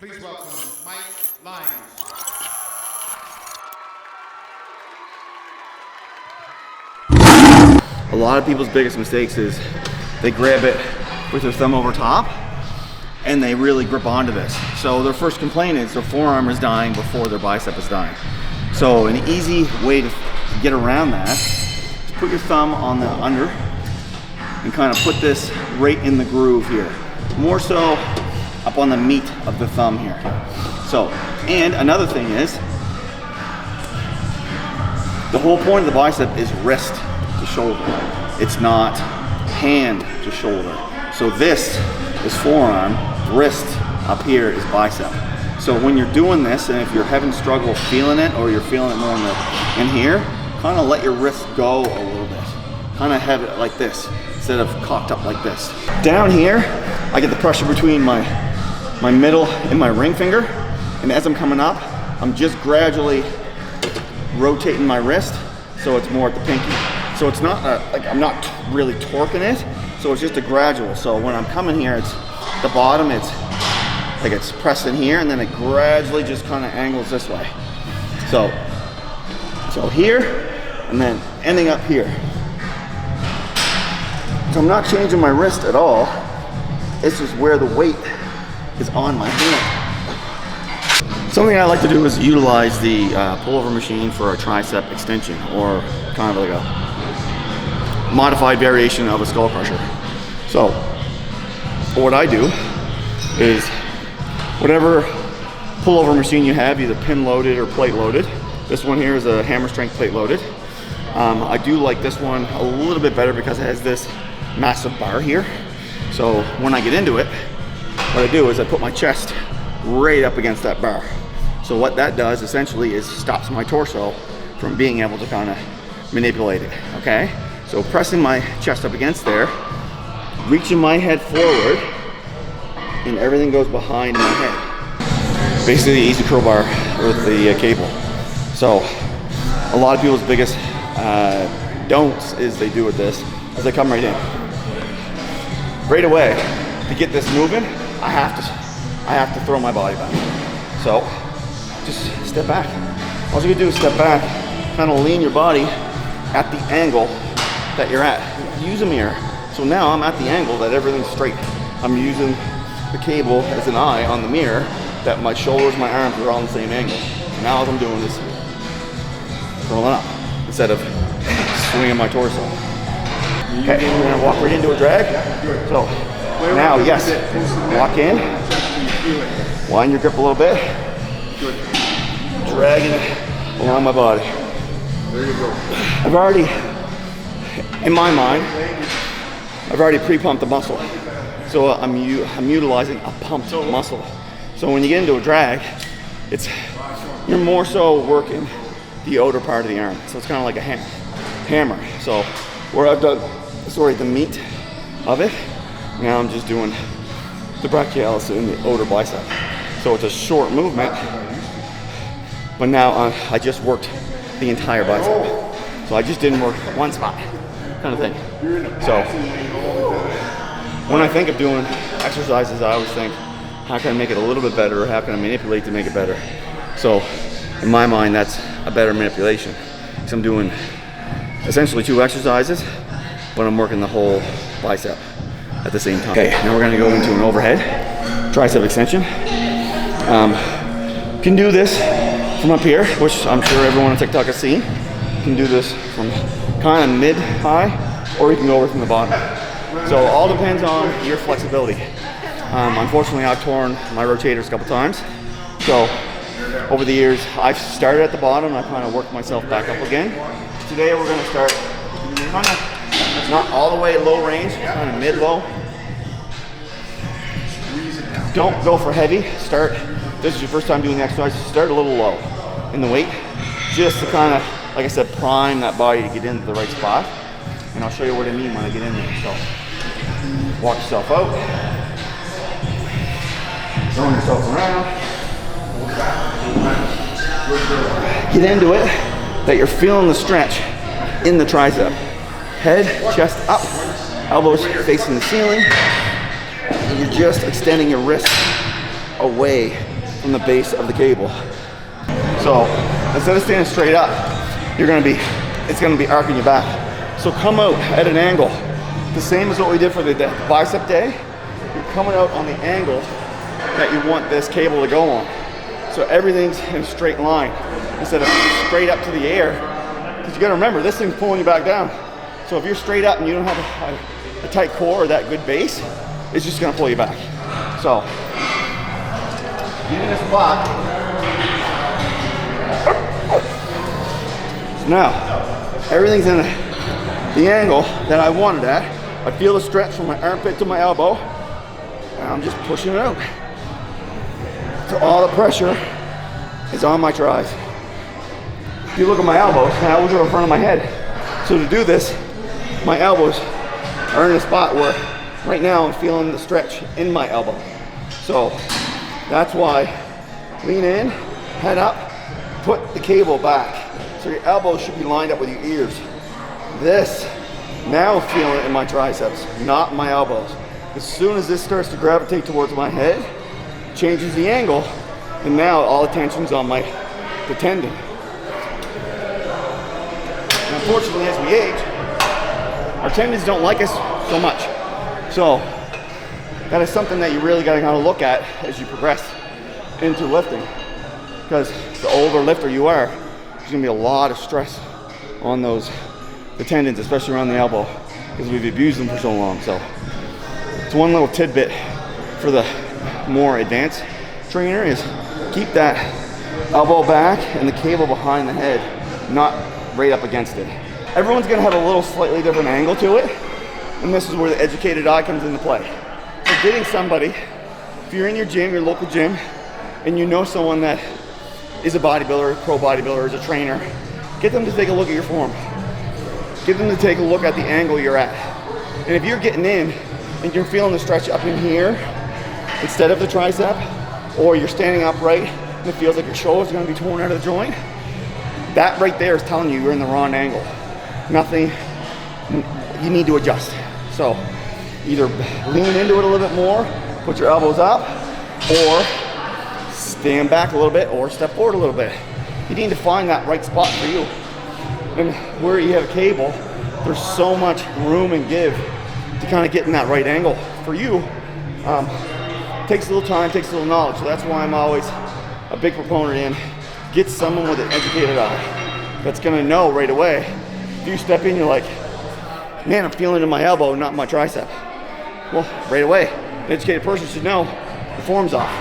Please welcome Mike Lyons. A lot of people's biggest mistakes is they grab it with their thumb over top and they really grip onto this. So their first complaint is their forearm is dying before their bicep is dying. So an easy way to get around that is put your thumb on the under and kind of put this right in the groove here. More so up on the meat of the thumb here. So, and another thing is, the whole point of the bicep is wrist to shoulder. It's not hand to shoulder. So this is forearm, wrist up here is bicep. So when you're doing this, and if you're having struggle feeling it, or you're feeling it more in here, kind of let your wrist go a little bit. Kind of have it like this, instead of cocked up like this. Down here, I get the pressure between my middle and my ring finger, and as I'm coming up, I'm just gradually rotating my wrist so it's more at the pinky. So it's not like I'm not really torquing it, so it's just a gradual. So when I'm coming here, it's the bottom, it's like it's pressed in here, and then it gradually just kind of angles this way. So here, and then ending up here. So I'm not changing my wrist at all. It's just where the weight is on my hand. Something I like to do is utilize the pullover machine for a tricep extension, or kind of like a modified variation of a skull crusher. So what I do is, whatever pullover machine you have, either pin loaded or plate loaded. This one here is a hammer strength plate loaded. I do like this one a little bit better because it has this massive bar here. So when I get into it, what I do is I put my chest right up against that bar. So what that does essentially is stops my torso from being able to kind of manipulate it, okay? So pressing my chest up against there, reaching my head forward, and everything goes behind my head. Basically the easy curl bar with the cable. So a lot of people's biggest don'ts is they do with this, is they come right in. Right away, to get this moving, I have to throw my body back. So just step back. All you can do is step back, kind of lean your body at the angle that you're at. Use a mirror. So now I'm at the angle that everything's straight. I'm using the cable as an eye on the mirror, that my shoulders, my arms are all in the same angle. So now all I'm doing is rolling up instead of swinging my torso. Okay, we're gonna walk right into a drag. So now, yes, walk in, wind your grip a little bit, dragging it along my body. There you go. I've already, in my mind, I've already pre-pumped the muscle. So I'm utilizing a pumped muscle. So when you get into a drag, you're more so working the outer part of the arm. So it's kind of like a hammer. So where I've done, the meat of it, now I'm just doing the brachialis and the outer bicep. So it's a short movement, but now I just worked the entire bicep. So I just didn't work one spot, kind of thing. So when I think of doing exercises, I always think, how can I make it a little bit better, or how can I manipulate to make it better? So in my mind, that's a better manipulation. So I'm doing essentially 2 exercises, but I'm working the whole bicep at the same time. Okay, now we're gonna go into an overhead tricep extension. You can do this from up here, which I'm sure everyone on TikTok has seen. You can do this from kind of mid-high, or you can go over from the bottom. So all depends on your flexibility. Unfortunately, I've torn my rotators a couple times. So over the years, I've started at the bottom and I kind of worked myself back up again. Today we're gonna start kind of, it's not all the way low range, kind of mid-low. Don't go for heavy. This is your first time doing the exercise, start a little low in the weight, just to kind of, like I said, prime that body to get into the right spot. And I'll show you what I mean when I get in there. So walk yourself out, throwing yourself around. Get into it, that you're feeling the stretch in the tricep. Head, chest up, elbows facing the ceiling. And you're just extending your wrist away from the base of the cable. So instead of standing straight up, it's gonna be arcing your back. So come out at an angle, the same as what we did for the bicep day. You're coming out on the angle that you want this cable to go on. So everything's in a straight line instead of straight up to the air. Because you gotta remember, this thing's pulling you back down. So if you're straight up and you don't have a tight core or that good base, it's just gonna pull you back. So, get in this spot. So now, everything's in the angle that I wanted at. I feel the stretch from my armpit to my elbow, and I'm just pushing it out. So all the pressure is on my tris. If you look at my elbows are in front of my head. So to do this, my elbows are in a spot where right now I'm feeling the stretch in my elbow. So that's why lean in, head up, put the cable back. So your elbows should be lined up with your ears. This, now I'm feeling it in my triceps, not my elbows. As soon as this starts to gravitate towards my head, changes the angle, and now all attention's on the tendon. And unfortunately, as we age, our tendons don't like us so much. So that is something that you really gotta kind of look at as you progress into lifting. Because the older lifter you are, there's gonna be a lot of stress on the tendons, especially around the elbow, because we've abused them for so long. So it's one little tidbit for the more advanced trainer is keep that elbow back and the cable behind the head, not right up against it. Everyone's gonna have a little slightly different angle to it, and this is where the educated eye comes into play. So getting somebody, if you're in your gym, your local gym, and you know someone that is a bodybuilder, pro bodybuilder, is a trainer, get them to take a look at your form. Get them to take a look at the angle you're at. And if you're getting in and you're feeling the stretch up in here instead of the tricep, or you're standing upright and it feels like your shoulders are gonna be torn out of the joint, that right there is telling you you're in the wrong angle. Nothing, you need to adjust. So either lean into it a little bit more, put your elbows up, or stand back a little bit, or step forward a little bit. You need to find that right spot for you. And where you have a cable, there's so much room and give to kind of get in that right angle for you. Takes a little time, takes a little knowledge. So that's why I'm always a big proponent in get someone with an educated eye that's gonna know right away. If you step in, you're like, man, I'm feeling it in my elbow, not my tricep. Well, right away, an educated person should know the form's off.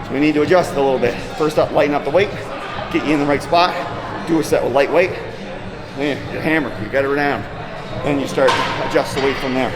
So we need to adjust it a little bit. First up, lighten up the weight, get you in the right spot, do a set with light weight, then you hammer, you get it down. Then you start to adjust the weight from there.